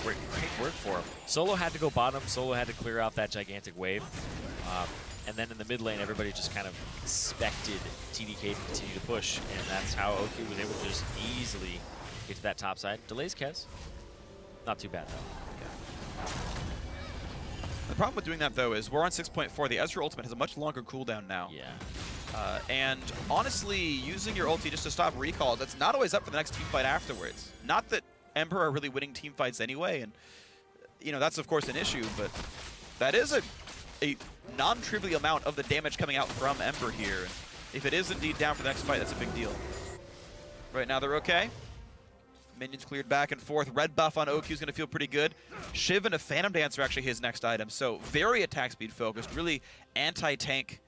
Great work for him. Solo had to go bottom. Solo had to clear out that gigantic wave. And then in the mid lane, everybody just kind of expected TDK to continue to push, and that's how OQ was able to just easily get to that top side. Delays Kez. Not too bad, though. Yeah. The problem with doing that, though, is we're on 6.4. The Ezreal ultimate has a much longer cooldown now. Yeah. And honestly, using your ulti just to stop recalls, that's not always up for the next team fight afterwards. Not that Ember are really winning team fights anyway, and you know that's of course an issue, but that is a non-trivial amount of the damage coming out from Ember here. If it is indeed down for the next fight, that's a big deal. Right now they're okay. Minions cleared back and forth. Red buff on OQ is going to feel pretty good. Shiv and a Phantom Dance are actually his next item, so very attack speed focused, really anti-tank.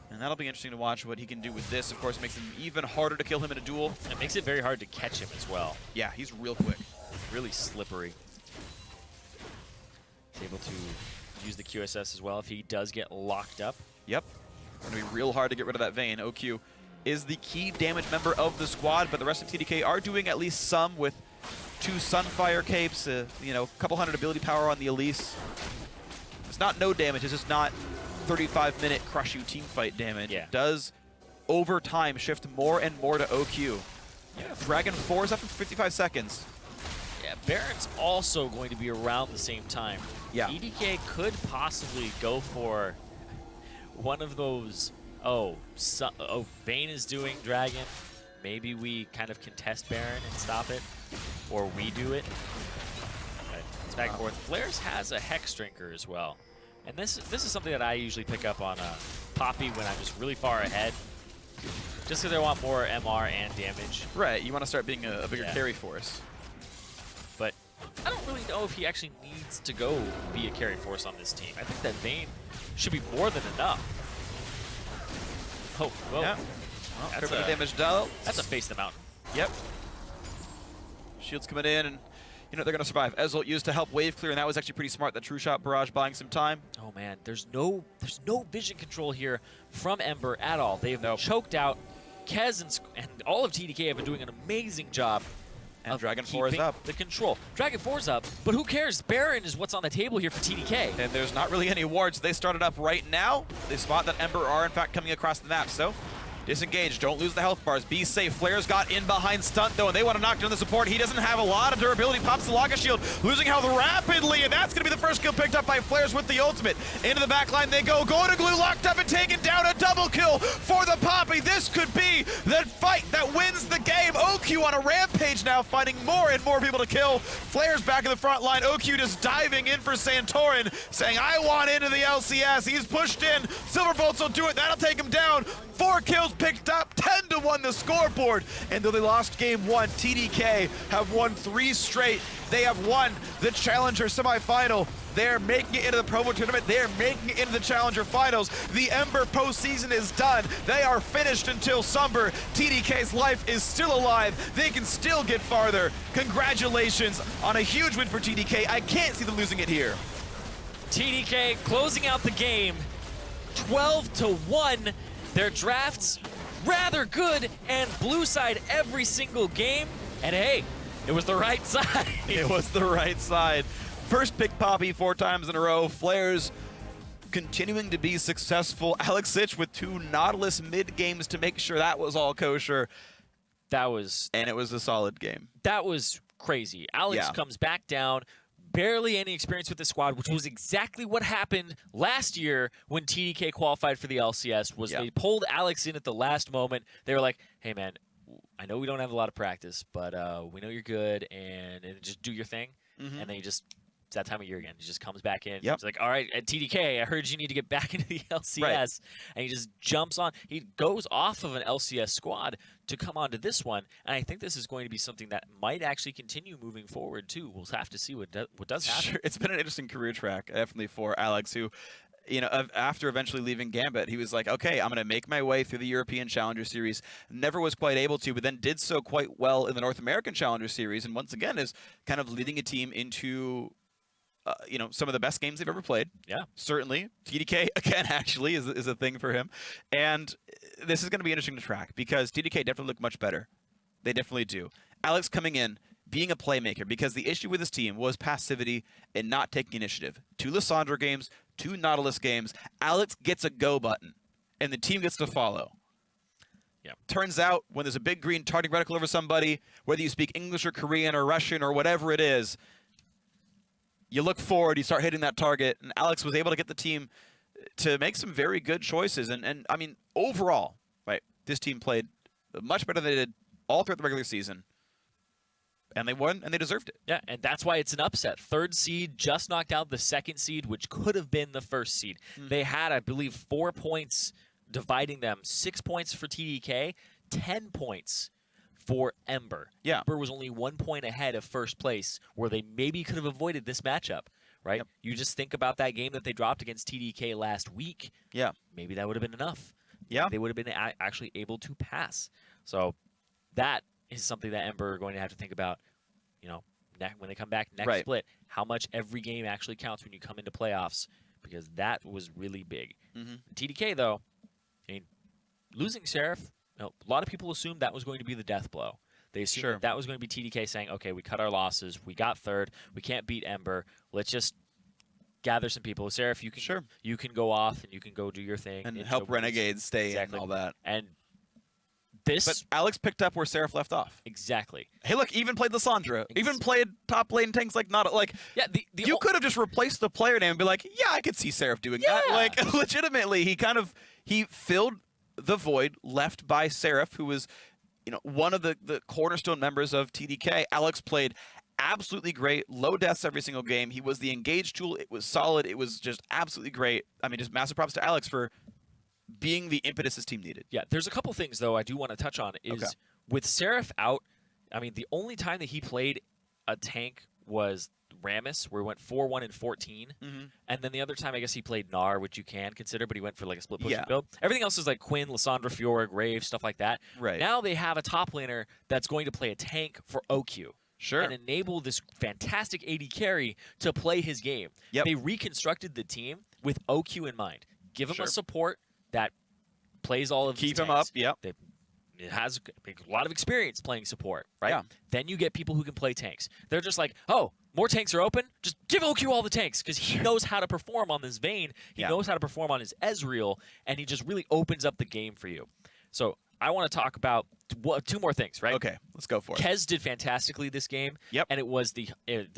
And that'll be interesting to watch what he can do with this. Of course, makes it even harder to kill him in a duel. It makes it very hard to catch him as well. Yeah, he's real quick. Really slippery. He's able to use the QSS as well if he does get locked up. Yep. Going to be real hard to get rid of that Vayne. OQ is the key damage member of the squad, but the rest of TDK are doing at least some with 2 Sunfire capes, you know, a couple hundred ability power on the Elise. It's not no damage, it's just not 35-minute crush you teamfight damage. Yeah. It does, over time, shift more and more to OQ. Yeah. Dragon 4 is up in 55 seconds. Yeah, Baron's also going to be around the same time. Yeah. EDK could possibly go for one of those, Vayne is doing Dragon. Maybe we kind of contest Baron and stop it. Or we do it. But it's back and forth. Flares has a Hex Drinker as well. And this is something that I usually pick up on Poppy when I'm just really far ahead. Just because I want more MR and damage. Right, you want to start being a bigger carry force. But I don't really know if he actually needs to go be a carry force on this team. I think that Vayne should be more than enough. Oh, whoa. Yeah. Well, that's a damage dealt. That's a face the mountain. Yep. Shield's coming in, and you know they're going to survive. Ezreal used to help wave clear, and that was actually pretty smart. The True Shot Barrage buying some time. Oh man, there's no vision control here from Ember at all. They've choked out. Kez and all of TDK have been doing an amazing job of Dragon 4 is keeping up. the control. Dragon 4's up, but who cares? Baron is what's on the table here for TDK. And there's not really any wards. They started up right now. They spot that Ember are, in fact, coming across the map. So, disengage. Don't lose the health bars. Be safe. Flair's got in behind Stunt, though, and they want to knock down the support. He doesn't have a lot of durability. Pops the Laga Shield, losing health rapidly, and that's going to be the first kill picked up by Flair's with the ultimate. Into the back line they go. Going to glue, locked up and taken down. A double kill for the Poppy. This could be the fight that wins the game. OQ on a rampage now, finding more and more people to kill. Flair's back in the front line. OQ just diving in for Santorin, saying, I want into the LCS. He's pushed in. Silverbolts will do it. That'll take him down. 4 kills picked up, 10-1 the scoreboard. And though they lost game 1, TDK have won 3 straight. They have won the Challenger semifinal. They're making it into the Promo Tournament. They're making it into the Challenger Finals. The Ember postseason is done. They are finished until Summer. TDK's life is still alive. They can still get farther. Congratulations on a huge win for TDK. I can't see them losing it here. TDK closing out the game, 12-1. Their drafts rather good, and blue side every single game. And hey, it was the right side. It was the right side. First pick Poppy 4 times in a row. Flair's continuing to be successful. Alex Sitch with 2 Nautilus mid games to make sure that was all kosher. And it was a solid game. That was crazy. Alex comes back down. Barely any experience with the squad, which was exactly what happened last year when TDK qualified for the LCS. They pulled Alex in at the last moment. They were like, hey man, I know we don't have a lot of practice, but we know you're good, and just do your thing. And then it's that time of year again. He just comes back in. He's like, all right, at TDK, I heard you need to get back into the LCS. And he just jumps on. He goes off of an LCS squad to come onto this one. And I think this is going to be something that might actually continue moving forward, too. We'll have to see what does happen. Sure. It's been an interesting career track, definitely, for Alex, who, you know, after eventually leaving Gambit, he was like, okay, I'm going to make my way through the European Challenger Series. Never was quite able to, but then did so quite well in the North American Challenger Series. And once again is kind of leading a team into... you know, some of the best games they've ever played. Yeah. Certainly. TDK, again, actually, is a thing for him. And this is going to be interesting to track because TDK definitely look much better. They definitely do. Alex coming in, being a playmaker, because the issue with this team was passivity and not taking initiative. 2 Lissandra games, 2 Nautilus games. Alex gets a go button, and the team gets to follow. Yeah. Turns out, when there's a big green targeting reticle over somebody, whether you speak English or Korean or Russian or whatever it is, you look forward, you start hitting that target, and Alex was able to get the team to make some very good choices. And I mean, overall, right, this team played much better than they did all throughout the regular season. And they won, and they deserved it. Yeah, and that's why it's an upset. 3rd seed just knocked out the 2nd seed, which could have been the 1st seed. They had, I believe, 4 points dividing them. 6 points for TDK, 10 points for Ember. Yeah. Ember was only 1 point ahead of 1st place, where they maybe could have avoided this matchup, right? Yep. You just think about that game that they dropped against TDK last week. Yeah. Maybe that would have been enough. Yeah. They would have been actually able to pass. So that is something that Ember are going to have to think about, you know, when they come back next split, how much every game actually counts when you come into playoffs, because that was really big. TDK, though, I mean, losing Seraph, you know, a lot of people assumed that was going to be the death blow. They assumed that was going to be TDK saying, okay, we cut our losses, we got 3rd, we can't beat Ember, let's just gather some people. Seraph, you can you can go off and you can go do your thing. And help Renegades stay in and all that. And But Alex picked up where Seraph left off. Exactly. Hey, look, even played Lissandra. Even played top lane tanks like not like. Yeah, you could have just replaced the player name and be like, yeah, I could see Seraph doing that. Like, legitimately, he filled the void left by Seraph, who was, you know, one of the cornerstone members of TDK. Alex played absolutely great, low deaths every single game. He was the engaged tool. It was solid. It was just absolutely great. I mean, just massive props to Alex for being the impetus his team needed. Yeah, there's a couple things, though, I do want to touch on. Is with Seraph out, I mean, the only time that he played a tank was Rammus, where he went 4-1 and 14. And then the other time, I guess he played Gnar, which you can consider, but he went for like a split push build. Everything else is like Quinn, Lissandra, Fiora, Grave, stuff like that. Right. Now they have a top laner that's going to play a tank for OQ. And enable this fantastic AD carry to play his game. They reconstructed the team with OQ in mind. Give him a support that plays all of Keep his him up, They has a lot of experience playing support, right? Yeah. Then you get people who can play tanks. They're just like, oh, more tanks are open? Just give OQ all the tanks, because he knows how to perform on this Vayne. He knows how to perform on his Ezreal, and he just really opens up the game for you. So I want to talk about two more things, right? Okay, let's go for it. Kez did fantastically this game. Yep. And it was the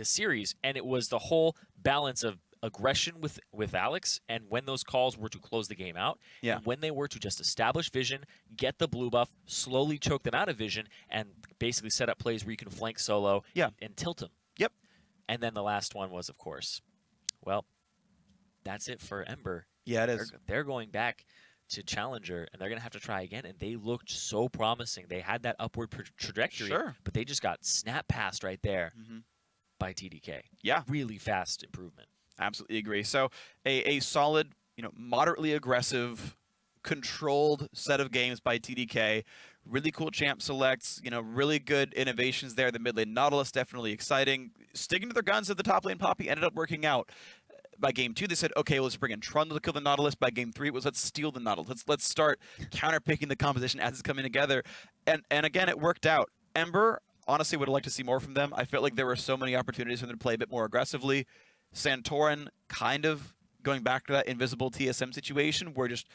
series, and it was the whole balance of aggression with Alex, and when those calls were to close the game out, and when they were to just establish vision, get the blue buff, slowly choke them out of vision, and basically set up plays where you can flank solo and tilt them. Yep. And then the last one was, of course, well, that's it for Ember. Yeah, it is. They're going back to Challenger, and they're going to have to try again, and they looked so promising. They had that upward trajectory, but they just got snap passed right there by TDK. Yeah. Really fast improvement. Absolutely agree. So a solid, moderately aggressive, controlled set of games by TDK. Really cool champ selects, really good innovations there. The mid lane Nautilus, definitely exciting. Sticking to their guns at the top lane, Poppy ended up working out. By game 2, they said, okay, let's bring in Trundle to kill the Nautilus. By game 3, it was let's steal the Nautilus. Let's start counterpicking the composition as it's coming together. And again, it worked out. Ember, honestly, would have liked to see more from them. I felt like there were so many opportunities for them to play a bit more aggressively. Santorin kind of going back to that invisible TSM situation where just,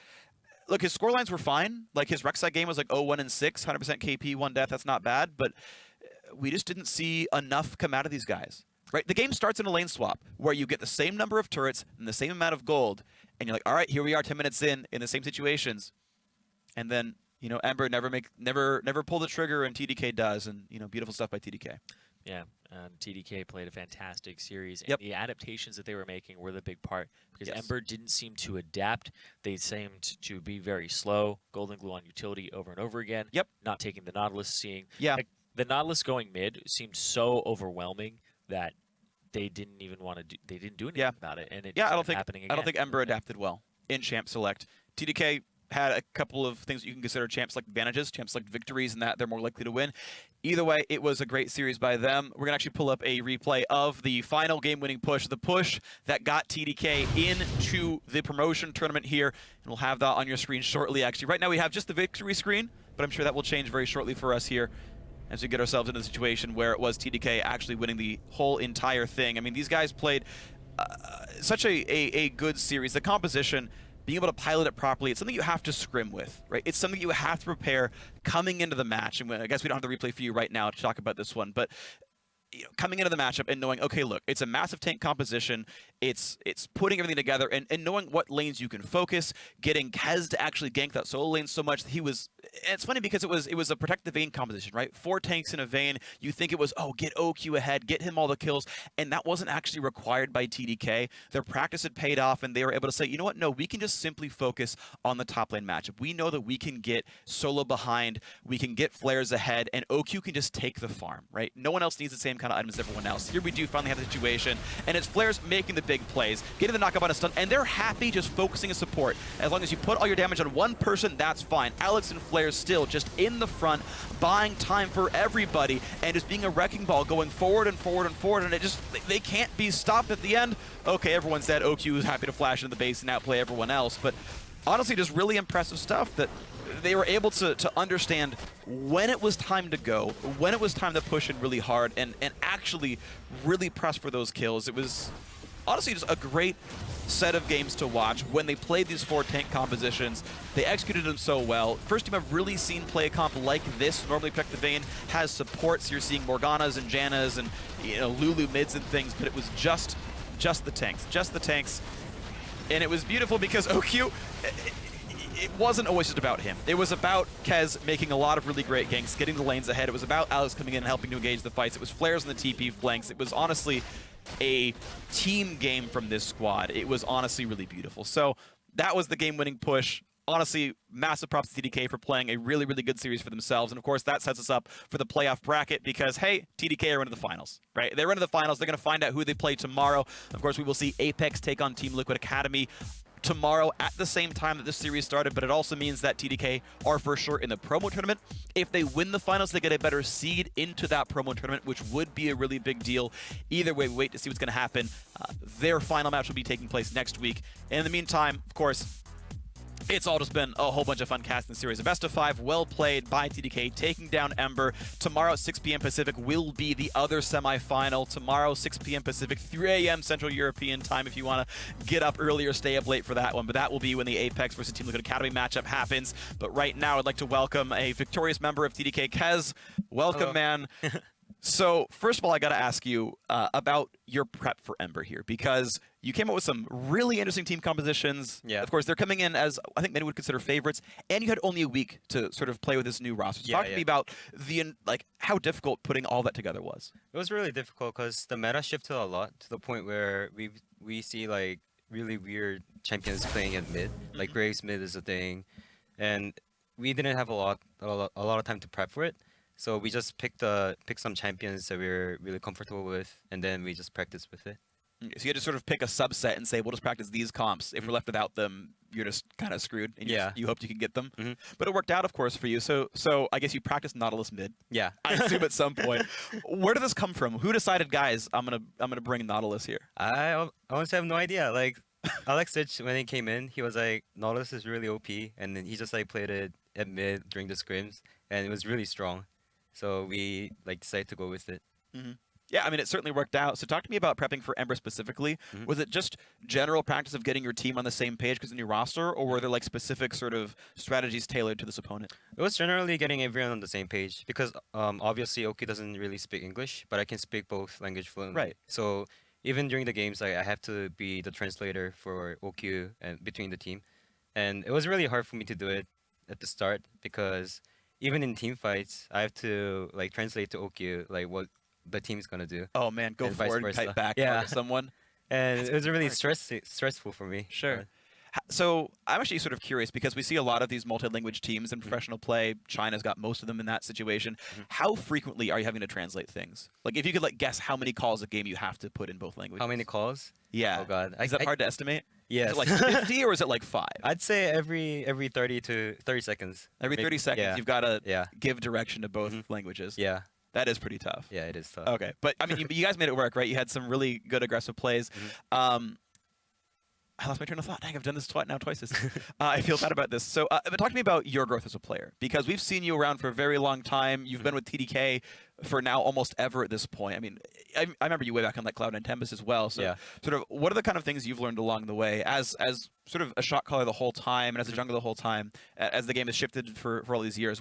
look, his scorelines were fine. Like his Rek'Sai game was like 0-1 and 6, 100% KP, 1 death. That's not bad, but we just didn't see enough come out of these guys. Right? The game starts in a lane swap where you get the same number of turrets and the same amount of gold, and you're like, all right, here we are 10 minutes in the same situations. And then, Ember never pull the trigger, and TDK does, and beautiful stuff by TDK. Yeah, and TDK played a fantastic series, and the adaptations that they were making were the big part, because Ember didn't seem to adapt. They seemed to be very slow, golden glue on utility over and over again, not taking the Nautilus, seeing like, the Nautilus going mid seemed so overwhelming that they didn't even want to do. They didn't do anything about it, and it I don't think Ember adapted well in champ select. TDK had a couple of things that you can consider champ select advantages, champ select victories, and that they're more likely to win. Either way, it was a great series by them. We're gonna actually pull up a replay of the final game-winning push, the push that got TDK into the promotion tournament here, and we'll have that on your screen shortly. Actually, right now we have just the victory screen, but I'm sure that will change very shortly for us here as we get ourselves into the situation where it was TDK actually winning the whole entire thing. I mean, these guys played such a good series. The composition, being able to pilot it properly, it's something you have to scrim with, right? It's something you have to prepare coming into the match. And I guess we don't have the replay for you right now to talk about this one, but coming into the matchup and knowing, okay, look, it's a massive tank composition. It's putting everything together and knowing what lanes you can focus, getting Kez to actually gank that solo lane so much that he was. It's funny because it was a protect the Vayne composition, right? 4 tanks in a Vayne. You think it was, oh, get OQ ahead, get him all the kills, and that wasn't actually required by TDK. Their practice had paid off, and they were able to say, you know what? No, we can just simply focus on the top lane matchup. We know that we can get solo behind, we can get flares ahead, and OQ can just take the farm, right? No one else needs the same kind of items as everyone else. Here we do finally have the situation, and it's flares making the big plays, getting the knockup on a stun, and they're happy just focusing a support. As long as you put all your damage on one person, that's fine. Alex and Flares still just in the front, buying time for everybody, and just being a wrecking ball going forward and forward and forward, and they can't be stopped at the end. Okay, everyone's dead. OQ is happy to flash into the base and outplay everyone else, but honestly, just really impressive stuff that they were able to understand when it was time to go, when it was time to push in really hard, and actually really press for those kills. It was honestly just a great set of games to watch. When they played these 4 tank compositions, they executed them so well. First team I've really seen play a comp like this. Normally Protect the Vayne has supports. You're seeing Morganas and Jannas and Lulu mids and things, but it was just the tanks. And it was beautiful because OQ, it wasn't always just about him. It was about Kez making a lot of really great ganks, getting the lanes ahead. It was about Alex coming in and helping to engage the fights. It was Flares on the TP flanks. It was honestly a team game from this squad. It was honestly really beautiful. So that was the game-winning push. Honestly, massive props to TDK for playing a really, really good series for themselves. And of course, that sets us up for the playoff bracket because, hey, TDK are into the finals, right? They're into the finals. They're going to find out who they play tomorrow. Of course, we will see Apex take on Team Liquid Academy tomorrow at the same time that this series started, but it also means that TDK are for sure in the promo tournament. If they win the finals, they get a better seed into that promo tournament, which would be a really big deal. Either way, we wait to see what's going to happen. Their final match will be taking place next week. And in the meantime, of course, It's all just been a whole bunch of fun casting series. A best of 5, well played by TDK, taking down Ember. Tomorrow at 6 p.m. Pacific will be the other semifinal. Tomorrow, 6 p.m. Pacific, 3 a.m. Central European time if you want to get up early or stay up late for that one. But that will be when the Apex versus Team Liquid Academy matchup happens. But right now, I'd like to welcome a victorious member of TDK, Kez. Welcome, man. So, first of all, I got to ask you about your prep for Ember here, because you came up with some really interesting team compositions. Yeah. Of course, they're coming in as I think many would consider favorites, and you had only a week to sort of play with this new roster. So talk to me about how difficult putting all that together was. It was really difficult because the meta shifted a lot to the point where we see like really weird champions playing at mid, like Graves mid is a thing, and we didn't have a lot of time to prep for it. So we just picked some champions that we were really comfortable with, and then we just practiced with it. So you had to sort of pick a subset and say, we'll just practice these comps. If we're left without them, you're just kind of screwed. And you hoped you could get them. But it worked out, of course, for you. So I guess you practiced Nautilus mid. Yeah. I assume at some point. Where did this come from? Who decided, guys, I'm gonna bring Nautilus here? I honestly have no idea. Like Alex Stitch, when he came in, he was like, Nautilus is really OP, and then he just like played it at mid during the scrims, and it was really strong. So we decided to go with it. Yeah, I mean, it certainly worked out. So talk to me about prepping for Ember specifically. Was it just general practice of getting your team on the same page because of the new roster, or were there like specific sort of strategies tailored to this opponent? It was generally getting everyone on the same page because obviously Oki doesn't really speak English, but I can speak both language fluently. Right. So even during the games, I have to be the translator for OQ and between the team. And it was really hard for me to do it at the start because even in team fights, I have to translate to OQ what the team's gonna do. Oh man, go forward and type back to someone. And it was really stressful for me. Sure. So I'm actually sort of curious because we see a lot of these multi-language teams in professional play. China's got most of them in that situation. How frequently are you having to translate things? Like if you could guess how many calls a game you have to put in both languages. How many calls? Yeah. Oh god. Is that hard to estimate? Yes. Is it 50 or is it 5? I'd say every 30 to 30 seconds. Every 30 seconds you've got to give direction to both languages. Yeah. That is pretty tough. Yeah, it is tough. Okay. But I mean, you guys made it work, right? You had some really good aggressive plays. I lost my train of thought. Dang, I've done this twice this season. I feel bad about this. So but talk to me about your growth as a player, because we've seen you around for a very long time. You've been with TDK for now almost ever at this point. I mean, I remember you way back on Cloud9 Tempest as well. So sort of what are the kind of things you've learned along the way as sort of a shot caller the whole time and as a jungler the whole time, as the game has shifted for all these years?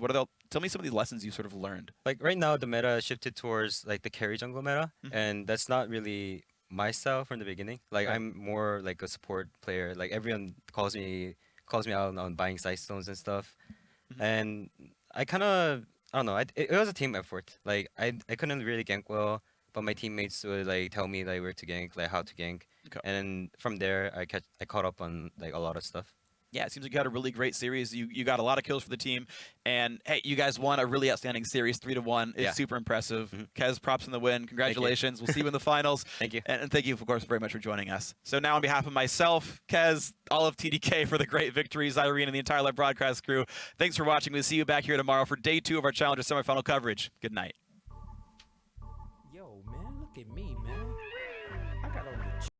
Tell me some of these lessons you sort of learned. Right now, the meta shifted towards the carry jungle meta, and that's not really my style from the beginning. I'm more a support player. Everyone calls me out on buying side stones and stuff, and I don't know. It was a team effort. I couldn't really gank well, but my teammates would tell me where to gank, how to gank, and then from there I caught up on a lot of stuff. Yeah, it seems like you had a really great series. You got a lot of kills for the team, and hey, you guys won a really outstanding series, 3-1. It's super impressive. Kez, props in the win. Congratulations. We'll see you in the finals. Thank you. And thank you, of course, very much for joining us. So now on behalf of myself, Kez, all of TDK for the great victories, Zirene, and the entire live broadcast crew, thanks for watching. We'll see you back here tomorrow for day 2 of our Challenger semifinal coverage. Good night. Yo, man, look at me, man.